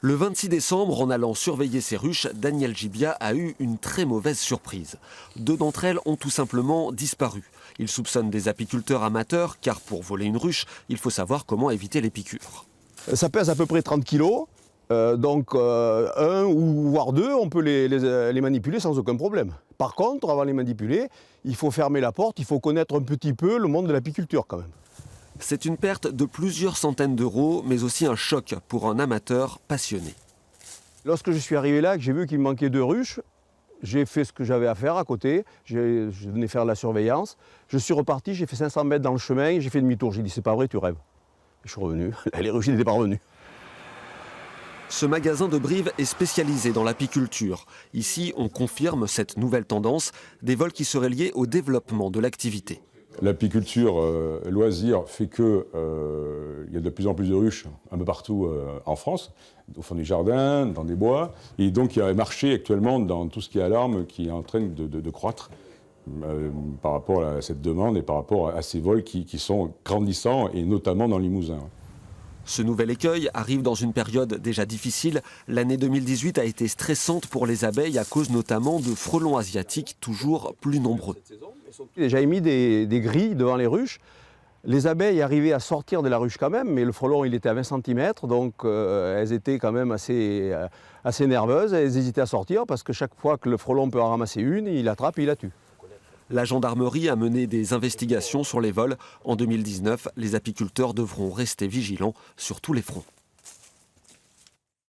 Le 26 décembre, en allant surveiller ces ruches, Daniel Gibia a eu une très mauvaise surprise. 2 d'entre elles ont tout simplement disparu. Il soupçonne des apiculteurs amateurs, car pour voler une ruche, il faut savoir comment éviter les piqûres. Ça pèse à peu près 30 kg, donc un ou voire deux, on peut les manipuler sans aucun problème. Par contre, avant de les manipuler, il faut fermer la porte, il faut connaître un petit peu le monde de l'apiculture quand même. C'est une perte de plusieurs centaines d'euros, mais aussi un choc pour un amateur passionné. Lorsque je suis arrivé là, que j'ai vu qu'il me manquait 2 ruches, j'ai fait ce que j'avais à faire à côté, je venais faire de la surveillance. Je suis reparti, j'ai fait 500 mètres dans le chemin, j'ai fait demi-tour. J'ai dit c'est pas vrai, tu rêves. Je suis revenu, les ruches n'étaient pas revenues. Ce magasin de Brive est spécialisé dans l'apiculture. Ici, on confirme cette nouvelle tendance, des vols qui seraient liés au développement de l'activité. L'apiculture loisir fait qu'il y a de plus en plus de ruches un peu partout en France, au fond des jardins, dans des bois. Et donc il y a un marché actuellement dans tout ce qui est alarme qui est en train de croître par rapport à cette demande et par rapport à ces vols qui sont grandissants, et notamment dans le Limousin. Ce nouvel écueil arrive dans une période déjà difficile. L'année 2018 a été stressante pour les abeilles à cause notamment de frelons asiatiques toujours plus nombreux. J'avais mis des grilles devant les ruches. Les abeilles arrivaient à sortir de la ruche quand même, mais le frelon il était à 20 cm, donc elles étaient quand même assez nerveuses. Elles hésitaient à sortir parce que chaque fois que le frelon peut en ramasser une, il l'attrape et il la tue. La gendarmerie a mené des investigations sur les vols. En 2019, les apiculteurs devront rester vigilants sur tous les fronts.